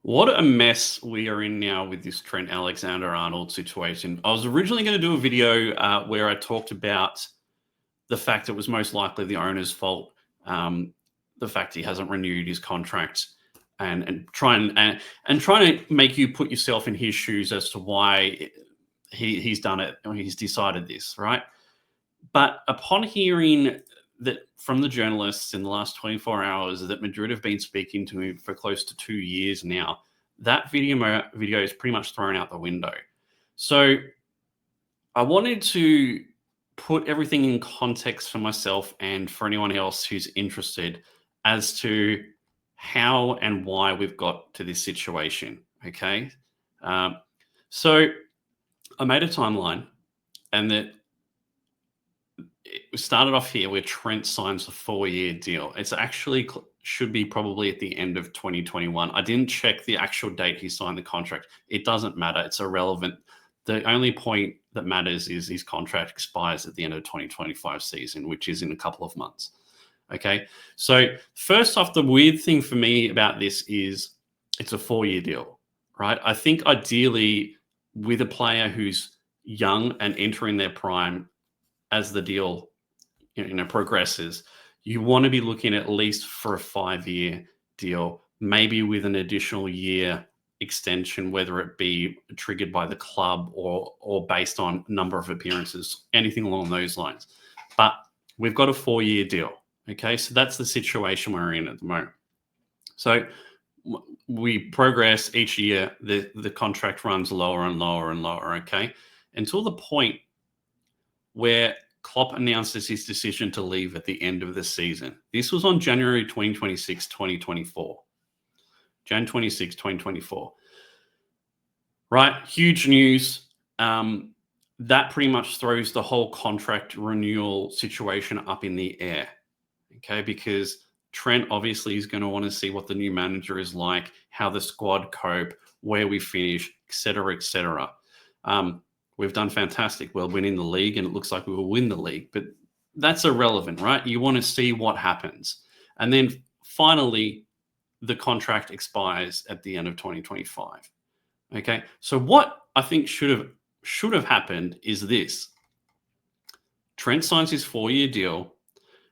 What a mess we are in now with this Trent Alexander-Arnold situation. I was originally going to do a video where I talked about the fact it was most likely the owner's fault, the fact he hasn't renewed his contract, and trying to make you put yourself in his shoes as to why he's done it or he's decided this, right? But upon hearing that from the journalists in the last 24 hours that Madrid have been speaking to him for close to 2 years now, that video is pretty much thrown out the window. So I wanted to put everything in context for myself and for anyone else who's interested as to how and why we've got to this situation. Okay. So I made a timeline, and that it started off here where Trent signs a 4-year deal. It's actually should be probably at the end of 2021. I didn't check the actual date he signed the contract. It doesn't matter. It's irrelevant. The only point that matters is his contract expires at the end of 2025 season, which is in a couple of months. Okay. So first off, the weird thing for me about this is it's a 4-year deal, right? I think ideally with a player who's young and entering their prime, as the deal progresses, you want to be looking at least for a 5-year deal, maybe with an additional year extension, whether it be triggered by the club or based on number of appearances, anything along those lines. But we've got a 4-year deal. Okay, so that's the situation we're in at the moment. So we progress each year. The contract runs lower and lower and lower. Okay, until the point where Klopp announces his decision to leave at the end of the season. This was on January 26, 2024. Jan 26, 2024. Right, huge news. That pretty much throws the whole contract renewal situation up in the air. Okay, because Trent obviously is going to want to see what the new manager is like, how the squad cope, where we finish, etc., etc. We've done fantastic. We're winning the league, and it looks like we will win the league. But that's irrelevant, right? You want to see what happens. And then finally, the contract expires at the end of 2025. Okay? So what I think should have happened is this. Trent signs his 4-year deal,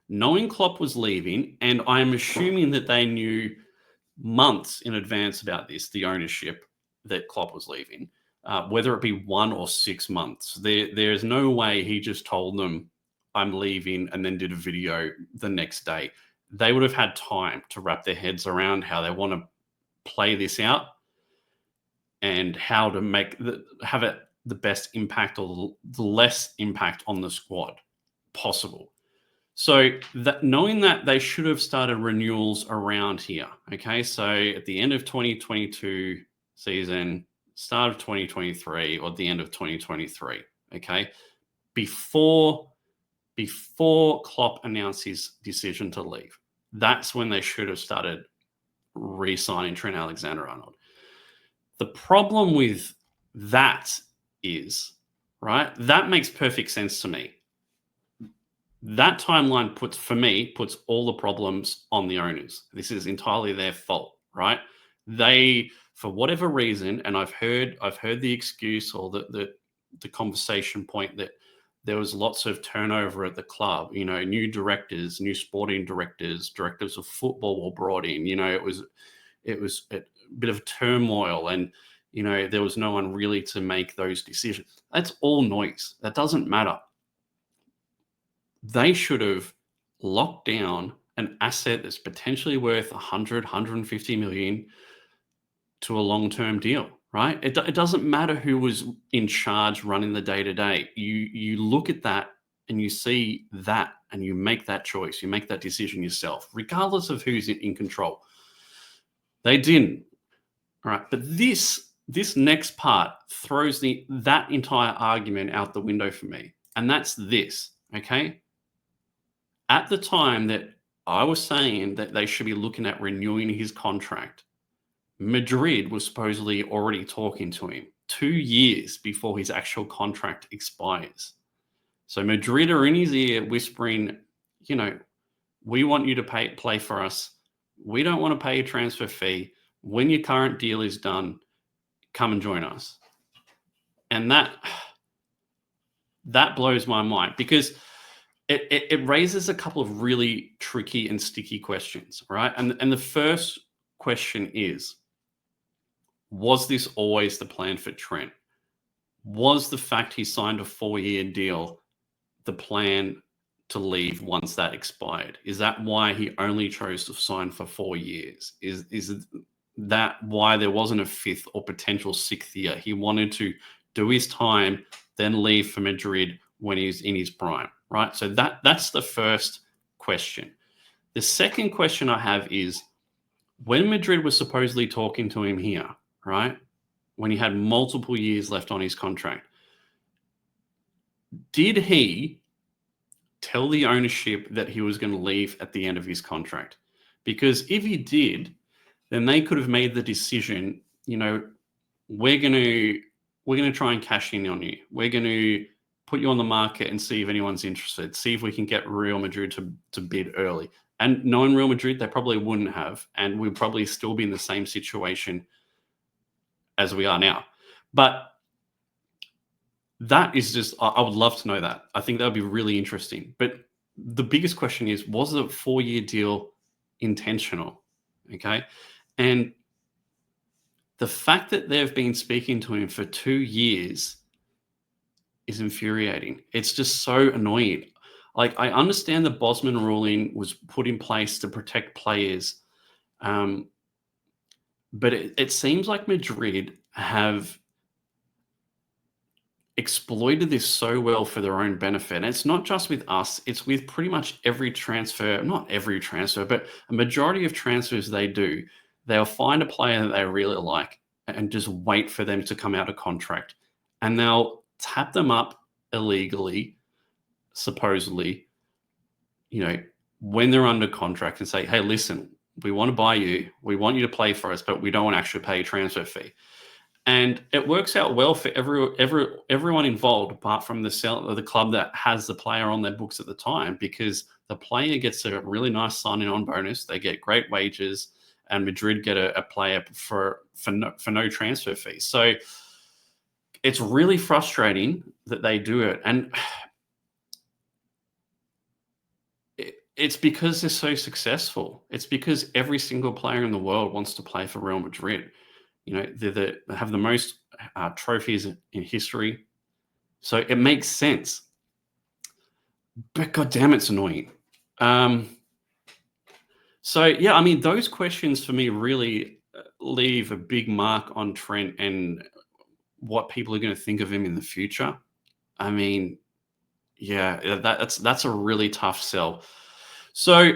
knowing Klopp was leaving, and I'm assuming that they knew months in advance about this, the ownership, that Klopp was leaving. Whether it be 1 or 6 months. There's no way he just told them, I'm leaving, and then did a video the next day. They would have had time to wrap their heads around how they want to play this out and how to have it the best impact or the less impact on the squad possible. So knowing that, they should have started renewals around here. Okay, so at the end of 2022 season, start of 2023, or the end of 2023, okay? Before Klopp announced his decision to leave. That's when they should have started re-signing Trent Alexander-Arnold. The problem with that is, right, that makes perfect sense to me. That timeline puts all the problems on the owners. This is entirely their fault, right? They, for whatever reason, and I've heard the excuse or the conversation point that there was lots of turnover at the club. New directors, new sporting directors of football were brought in. It was a bit of turmoil, and there was no one really to make those decisions. That's all noise. That doesn't matter. They should have locked down an asset that's potentially worth 100, 150 million to a long-term deal, right? It doesn't matter who was in charge running the day-to-day. You look at that and you see that, and you make that choice. You make that decision yourself, regardless of who's in control. They didn't. All right. But this next part throws that entire argument out the window for me. And that's this, okay? At the time that I was saying that they should be looking at renewing his contract, Madrid was supposedly already talking to him 2 years before his actual contract expires. So Madrid are in his ear whispering, we want you to play for us. We don't want to pay a transfer fee. when your current deal is done, come and join us. And that blows my mind, because it raises a couple of really tricky and sticky questions, right? And the first question is, was this always the plan for Trent? Was the fact he signed a 4-year deal the plan to leave once that expired? Is that why he only chose to sign for 4 years? Is that why there wasn't a 5th or potential 6th year? He wanted to do his time, then leave for Madrid when he's in his prime, right? So that's the first question. The second question I have is, when Madrid was supposedly talking to him here, right, when he had multiple years left on his contract, did he tell the ownership that he was going to leave at the end of his contract? Because if he did, then they could have made the decision, we're going to try and cash in on you. We're going to put you on the market and see if anyone's interested, see if we can get Real Madrid to bid early. And knowing Real Madrid, they probably wouldn't have, and we'd probably still be in the same situation as we are now. But that is just, I would love to know that. I think that would be really interesting. But the biggest question is, was the 4-year deal intentional? Okay. And the fact that they've been speaking to him for 2 years is infuriating. It's just so annoying. Like, I understand the Bosman ruling was put in place to protect players. But it seems like Madrid have exploited this so well for their own benefit. And it's not just with us, it's with pretty much every transfer, not every transfer, but a majority of transfers they do. They'll find a player that they really like and just wait for them to come out of contract. And they'll tap them up illegally, supposedly, when they're under contract, and say, hey, listen, we want to buy you. We want you to play for us, but we don't want to actually pay a transfer fee. And it works out well for everyone involved, apart from the club that has the player on their books at the time, because the player gets a really nice signing on bonus. They get great wages, and Madrid get a player for no transfer fee. So it's really frustrating that they do it. And it's because they're so successful. It's because every single player in the world wants to play for Real Madrid. They have the most trophies in history. So it makes sense. But goddamn, it's annoying. So, yeah, I mean, those questions for me really leave a big mark on Trent and what people are going to think of him in the future. I mean, yeah, that's a really tough sell. So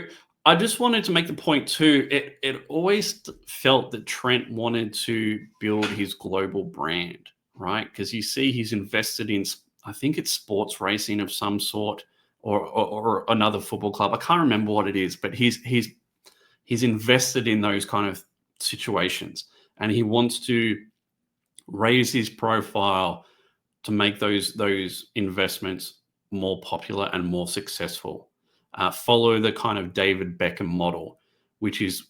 I just wanted to make the point too. It always felt that Trent wanted to build his global brand, right? Because you see, he's invested in, I think it's sports racing of some sort, or another football club. I can't remember what it is, but he's invested in those kind of situations, and he wants to raise his profile to make those investments more popular and more successful. Follow the kind of David Beckham model, which is,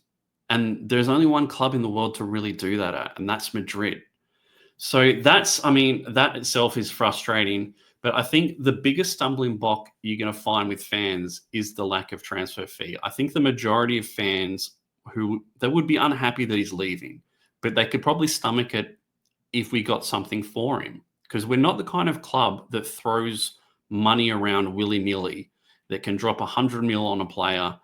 and there's only one club in the world to really do that at, and that's Madrid. So that itself is frustrating. But I think the biggest stumbling block you're going to find with fans is the lack of transfer fee. I think the majority of fans they would be unhappy that he's leaving, but they could probably stomach it if we got something for him, because we're not the kind of club that throws money around willy-nilly, that can drop 100 mil on a player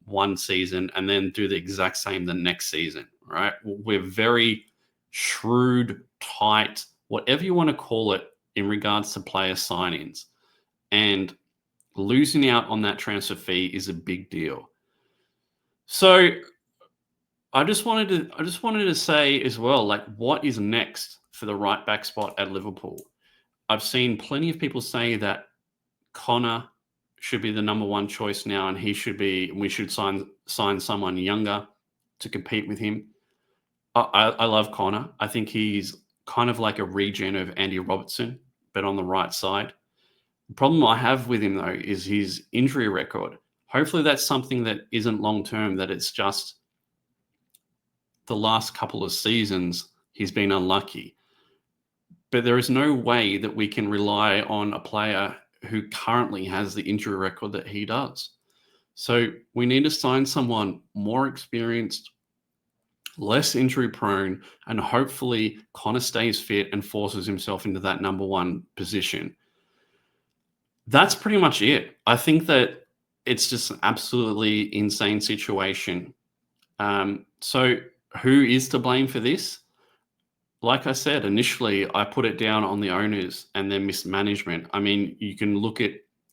one season and then do the exact same the next season, right? We're very shrewd, tight, whatever you want to call it, in regards to player signings. And losing out on that transfer fee is a big deal. So I just wanted to say as well, like, what is next for the right back spot at Liverpool? I've seen plenty of people say that Connor should be the number one choice now, and we should sign someone younger to compete with him. I love Connor. I think he's kind of like a regen of Andy Robertson, but on the right side. The problem I have with him, though, is his injury record. Hopefully that's something that isn't long-term, that it's just the last couple of seasons, he's been unlucky. But there is no way that we can rely on a player who currently has the injury record that he does. So we need to sign someone more experienced, less injury prone, and hopefully Connor stays fit and forces himself into that number one position. That's pretty much it. I think that it's just an absolutely insane situation. So who is to blame for this? Like I said, initially, I put it down on the owners and their mismanagement. I mean, you can look at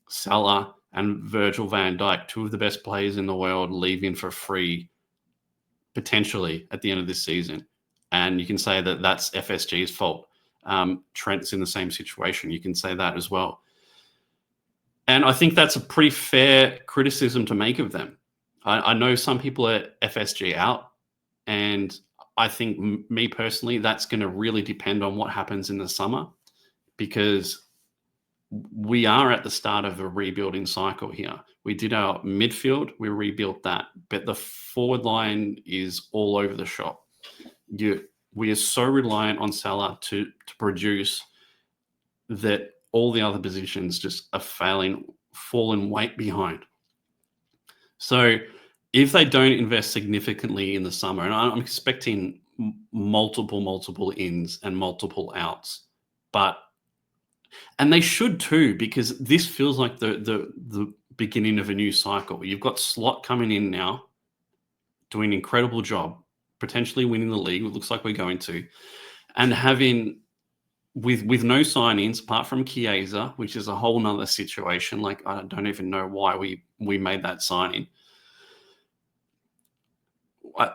Salah and Virgil van Dijk, two of the best players in the world, leaving for free potentially at the end of this season. And you can say that that's FSG's fault. Trent's in the same situation. You can say that as well. And I think that's a pretty fair criticism to make of them. I know some people are FSG out, and I think me personally, that's going to really depend on what happens in the summer, because we are at the start of a rebuilding cycle here. We did our midfield, we rebuilt that, but the forward line is all over the shop. We are so reliant on Salah to produce that all the other positions just are falling weight behind. So if they don't invest significantly in the summer, and I'm expecting multiple ins and multiple outs, and they should too, because this feels like the beginning of a new cycle. You've got Slot coming in now, doing an incredible job, potentially winning the league. It looks like we're going to, and having with no signings apart from Chiesa, which is a whole nother situation. Like, I don't even know why we made that signing.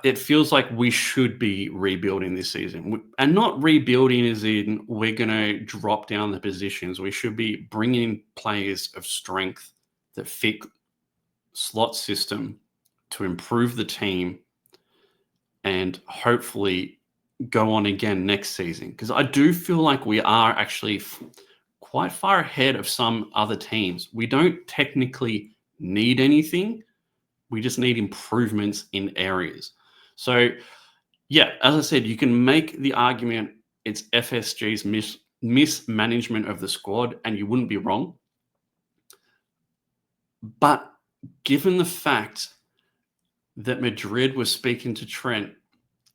It feels like we should be rebuilding this season, and not rebuilding as in we're going to drop down the positions. We should be bringing players of strength that fit Slot's system to improve the team and hopefully go on again next season. Because I do feel like we are actually quite far ahead of some other teams. We don't technically need anything. We just need improvements in areas. So, yeah, as I said, you can make the argument it's FSG's mismanagement of the squad, and you wouldn't be wrong. But given the fact that Madrid was speaking to Trent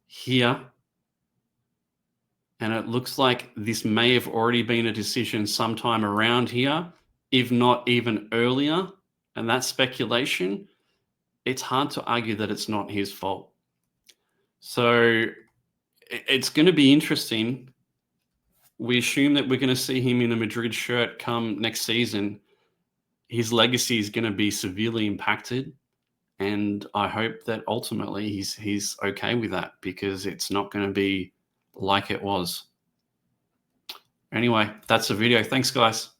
here, and it looks like this may have already been a decision sometime around here, if not even earlier, and that's speculation, it's hard to argue that it's not his fault. So it's going to be interesting. We assume that we're going to see him in a Madrid shirt come next season. His legacy is going to be severely impacted. And I hope that ultimately he's okay with that, because it's not going to be like it was. Anyway, that's the video. Thanks, guys.